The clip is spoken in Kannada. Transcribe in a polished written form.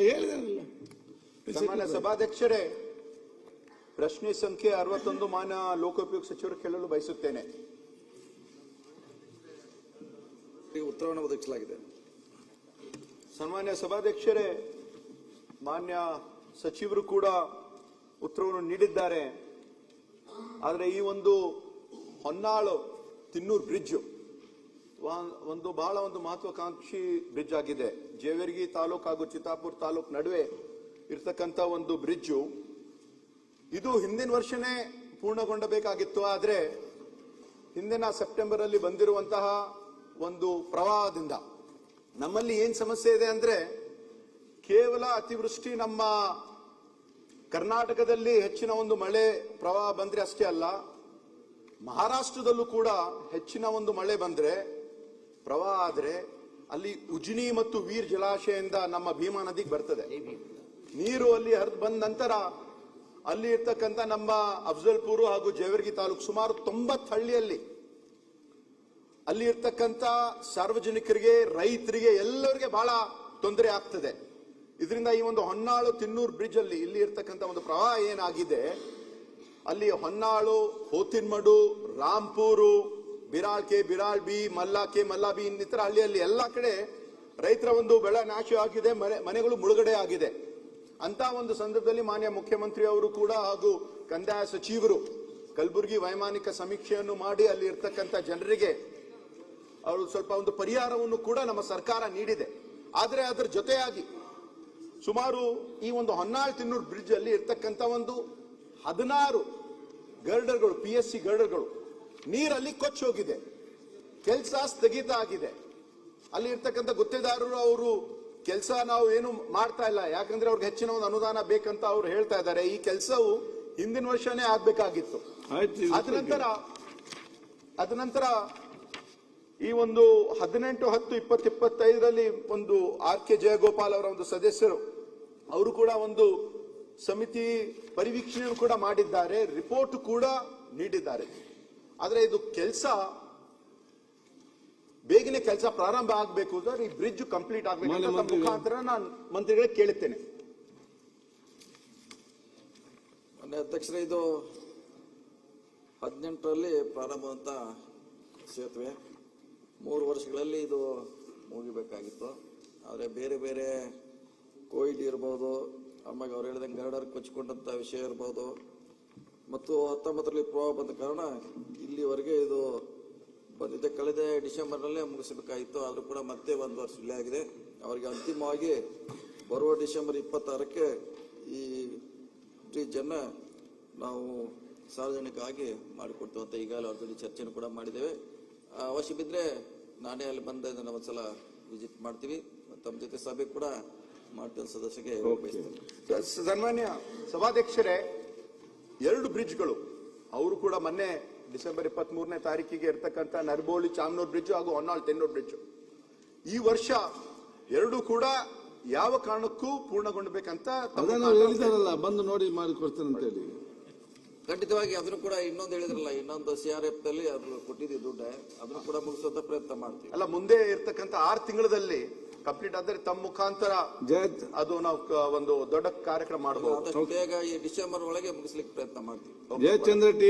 ಹೇಳಿದಾರಲ್ಲ. ಸನ್ಮಾನ್ಯ ಸಭಾಧ್ಯಕ್ಷರೇ, ಪ್ರಶ್ನೆ ಸಂಖ್ಯೆ 61 ಮಾನ್ಯ ಲೋಕೋಪಯೋಗಿ ಸಚಿವರು ಕೇಳಲು ಬಯಸುತ್ತೇನೆ. ಉತ್ತರವನ್ನು ಒದಗಿಸಲಾಗಿದೆ. ಸನ್ಮಾನ್ಯ ಸಭಾಧ್ಯಕ್ಷರೇ, ಮಾನ್ಯ ಸಚಿವರು ಕೂಡ ಉತ್ತರವನ್ನು ನೀಡಿದ್ದಾರೆ. ಆದರೆ ಈ ಒಂದು ಹೊನ್ನಾಳು ತಿನ್ನೂರು ಬ್ರಿಡ್ಜ್ ಒಂದು ಬಹಳ ಮಹತ್ವಾಕಾಂಕ್ಷಿ ಬ್ರಿಡ್ಜ್ ಆಗಿದೆ. ಜೇವರ್ಗಿ ತಾಲೂಕು ಹಾಗೂ ಚಿತ್ತಾಪುರ ತಾಲೂಕು ನಡುವೆ ಇರ್ತಕ್ಕಂಥ ಒಂದು ಬ್ರಿಡ್ಜು. ಇದು ಹಿಂದಿನ ವರ್ಷನೇ ಪೂರ್ಣಗೊಂಡಬೇಕಾಗಿತ್ತು. ಆದರೆ ಹಿಂದಿನ ಸೆಪ್ಟೆಂಬರ್ ಅಲ್ಲಿ ಬಂದಿರುವಂತಹ ಒಂದು ಪ್ರವಾಹದಿಂದ ನಮ್ಮಲ್ಲಿ ಏನ್ ಸಮಸ್ಯೆ ಇದೆ ಅಂದ್ರೆ, ಕೇವಲ ಅತಿವೃಷ್ಟಿ ನಮ್ಮ ಕರ್ನಾಟಕದಲ್ಲಿ ಹೆಚ್ಚಿನ ಒಂದು ಮಳೆ ಪ್ರವಾಹ ಬಂದ್ರೆ ಅಷ್ಟೇ ಅಲ್ಲ, ಮಹಾರಾಷ್ಟ್ರದಲ್ಲೂ ಕೂಡ ಹೆಚ್ಚಿನ ಒಂದು ಮಳೆ ಬಂದ್ರೆ ಪ್ರವಾಹ ಆದ್ರೆ ಅಲ್ಲಿ ಉಜ್ನಿ ಮತ್ತು ವೀರ್ ಜಲಾಶಯದಿಂದ ನಮ್ಮ ಭೀಮಾ ನದಿಗೆ ಬರ್ತದೆ ನೀರು. ಅಲ್ಲಿ ಹರಿದು ಬಂದ ನಂತರ ಅಲ್ಲಿ ಇರ್ತಕ್ಕಂಥ ನಮ್ಮ ಅಫಜಲ್ಪುರ ಹಾಗೂ ಜೇವರ್ಗಿ ತಾಲೂಕು ಸುಮಾರು 90 ಹಳ್ಳಿಯಲ್ಲಿ ಅಲ್ಲಿ ಇರ್ತಕ್ಕಂಥ ಸಾರ್ವಜನಿಕರಿಗೆ, ರೈತರಿಗೆ, ಎಲ್ಲರಿಗೆ ಬಹಳ ತೊಂದರೆ ಆಗ್ತದೆ. ಇದರಿಂದ ಈ ಒಂದು ಹೊನ್ನಾಳು ತಿನ್ನೂರು ಬ್ರಿಡ್ಜ್ ಅಲ್ಲಿ ಇಲ್ಲಿ ಇರ್ತಕ್ಕಂಥ ಒಂದು ಪ್ರವಾಹ ಏನಾಗಿದೆ, ಅಲ್ಲಿ ಹೊನ್ನಾಳು, ಹೋತಿನ್ಮಡು, ರಾಂಪೂರು, ಬಿರಾಳ್ಕೆ, ಬಿರಾಳ್ಬಿ, ಮಲ್ಲಾಕೆ, ಮಲ್ಲಾಬಿ ಇನ್ನಿತರ ಹಳ್ಳಿಯಲ್ಲಿ ಎಲ್ಲ ಕಡೆ ರೈತರ ಒಂದು ಬೆಳೆ ನಾಶ ಆಗಿದೆ, ಮನೆಗಳು ಮುಳುಗಡೆ ಆಗಿದೆ. ಅಂತ ಒಂದು ಸಂದರ್ಭದಲ್ಲಿ ಮಾನ್ಯ ಮುಖ್ಯಮಂತ್ರಿ ಅವರು ಕೂಡ ಹಾಗೂ ಕಂದಾಯ ಸಚಿವರು ಕಲಬುರಗಿ ವೈಮಾನಿಕ ಸಮೀಕ್ಷೆಯನ್ನು ಮಾಡಿ ಅಲ್ಲಿ ಇರ್ತಕ್ಕಂಥ ಜನರಿಗೆ ಅವರು ಸ್ವಲ್ಪ ಒಂದು ಪರಿಹಾರವನ್ನು ಕೂಡ ನಮ್ಮ ಸರ್ಕಾರ ನೀಡಿದೆ. ಆದರೆ ಅದರ ಜೊತೆಯಾಗಿ ಸುಮಾರು ಈ ಒಂದು ಹೊನ್ನಾಳು ತಿನ್ನೂರು ಬ್ರಿಡ್ಜ್ ಅಲ್ಲಿ ಇರ್ತಕ್ಕಂಥ ಒಂದು 16 ಗರ್ಡರ್ಗಳು, PSC ಗರ್ಡರ್ಗಳು ನೀರಲ್ಲಿ ಕೊಚ್ಚಿ ಹೋಗಿದೆ, ಕೆಲಸ ಸ್ಥಗಿತ ಆಗಿದೆ. ಅಲ್ಲಿ ಇರ್ತಕ್ಕಂಥ ಗುತ್ತೇದಾರರು ಅವರು ಕೆಲಸ ನಾವು ಏನು ಮಾಡ್ತಾ ಇಲ್ಲ, ಯಾಕಂದ್ರೆ ಅವ್ರಿಗೆ ಹೆಚ್ಚಿನ ಒಂದು ಅನುದಾನ ಬೇಕಂತ ಅವ್ರು ಹೇಳ್ತಾ ಇದ್ದಾರೆ. ಈ ಕೆಲಸವು ಹಿಂದಿನ ವರ್ಷನೇ ಆಗ್ಬೇಕಾಗಿತ್ತು. ಅದ ನಂತರ ಈ ಒಂದು 18/10/2025 ಒಂದು RK ಜಯಗೋಪಾಲ್ ಅವರ ಒಂದು ಸದಸ್ಯರು ಅವರು ಕೂಡ ಒಂದು ಸಮಿತಿ ಪರಿವೀಕ್ಷಣೆಯನ್ನು ಕೂಡ ಮಾಡಿದ್ದಾರೆ, ರಿಪೋರ್ಟ್ ಕೂಡ ನೀಡಿದ್ದಾರೆ. ಆದ್ರೆ ಇದು ಕೆಲಸ ಬೇಗನೆ ಕೆಲಸ ಪ್ರಾರಂಭ ಆಗಬೇಕು ಅಂದ್ರೆ ಈ ಬ್ರಿಡ್ಜ್ ಕಂಪ್ಲೀಟ್ ಆಗಬೇಕು ಅಂತ ಮುಖಾಂತರ ನಾನು ಮಂತ್ರಿಗಳಿಗೆ ಕೇಳುತ್ತೇನೆ. ಅಧ್ಯಕ್ಷರೇ, ಇದು 18ರಲ್ಲಿ ಪ್ರಾರಂಭವಂತ ಸೇತುವೆ 3 ವರ್ಷಗಳಲ್ಲಿ ಇದು ಮುಗಿಬೇಕಾಗಿತ್ತು. ಆದರೆ ಬೇರೆ ಬೇರೆ ಕೋವಿಡ್ ಇರ್ಬೋದು, ಆಮೇಲೆ ಅವ್ರು ಹೇಳಿದಂಗೆ ಗರ್ಡರ್ ಕೊಚ್ಚಿಕೊಂಡಂತ ವಿಷಯ ಇರ್ಬೋದು, ಮತ್ತು 19ರಲ್ಲಿ ಪ್ರವಾಹ ಬಂದ ಕಾರಣ ಇಲ್ಲಿವರೆಗೆ ಇದು ಬಂದಿದ್ದೆ. ಕಳೆದ ಡಿಸೆಂಬರ್ನಲ್ಲೇ ಮುಗಿಸಬೇಕಾಗಿತ್ತು, ಆದರೂ ಕೂಡ ಮತ್ತೆ 1 ವರ್ಷ ಡಿಲೇ ಆಗಿದೆ. ಅವರಿಗೆ ಅಂತಿಮವಾಗಿ ಬರುವ ಡಿಸೆಂಬರ್ 26ಕ್ಕೆ ಈ ಬ್ರಿಡ್ಜ್ ಅನ್ನ ನಾವು ಸಾರ್ವಜನಿಕವಾಗಿ ಮಾಡಿಕೊಡ್ತೀವಿ ಅಂತ ಈಗಾಗಲೇ ಅವ್ರ ಜೊತೆ ಚರ್ಚೆನೂ ಕೂಡ ಮಾಡಿದ್ದೇವೆ. ಅವಶ್ಯ ಬಿದ್ದರೆ ನಾನೇ ಅಲ್ಲಿ ಬಂದ ಒಂದ್ಸಲ ವಿಸಿಟ್ ಮಾಡ್ತೀವಿ, ತಮ್ಮ ಜೊತೆ ಸಭೆ ಕೂಡ ಮಾಡ್ತೀವಿ ಸದಸ್ಯರಿಗೆ. ಸನ್ಮಾನ್ಯ ಸಭಾಧ್ಯಕ್ಷರೇ, 2 ಬ್ರಿಡ್ಜ್ಗಳು ಅವರು ಕೂಡ ಮೊನ್ನೆ ಡಿಸೆಂಬರ್ 23ನೇ ತಾರೀಕಿಗೆ ಇರ್ತಕ್ಕಂಥ ನರ್ಬೋಳಿ ಚಾಮನೂರು ಬ್ರಿಡ್ಜ್ ಹಾಗೂ ಹೊನ್ನಾಳು ತೆನ್ನೂರು ಬ್ರಿಡ್ಜ್ ಈ ವರ್ಷ 2 ಕೂಡ ಯಾವ ಕಾರಣಕ್ಕೂ ಪೂರ್ಣಗೊಂಡಬೇಕಂತ ಹೇಳಿದಾರಲ್ಲ, ಬಂದು ನೋಡಿ ಮಾಡಿಕೊಡ್ತೇನೆ ಅಂತ ಹೇಳಿ. ಖಂಡಿತವಾಗಿ ಅದನ್ನು ಕೂಡ ಇನ್ನೊಂದು ಹೇಳಿದ್ರಲ್ಲ, ಇನ್ನೊಂದು CRF ದಲ್ಲಿ ಅದು ಕೊಟ್ಟಿದ್ದೀವಿ ದುಡ್ಡು, ಅದನ್ನು ಕೂಡ ಮುಗಿಸೋದ ಪ್ರಯತ್ನ ಮಾಡ್ತೀವಿ. ಅಲ್ಲ, ಮುಂದೆ ಇರ್ತಕ್ಕಂಥ 6 ತಿಂಗಳಲ್ಲಿ ಕಂಪ್ಲೀಟ್ ಆದರೆ ತಮ್ಮ ಮುಖಾಂತರ ಅದು ನಾವು ಒಂದು ದೊಡ್ಡ ಕಾರ್ಯಕ್ರಮ ಮಾಡಬಹುದು. ಬೇಗ ಈ ಡಿಸೆಂಬರ್ ಒಳಗೆ ಮುಗಿಸ್ಲಿಕ್ಕೆ ಪ್ರಯತ್ನ ಮಾಡ್ತೀವಿ. ಜಯಚಂದ್ರ ಟಿ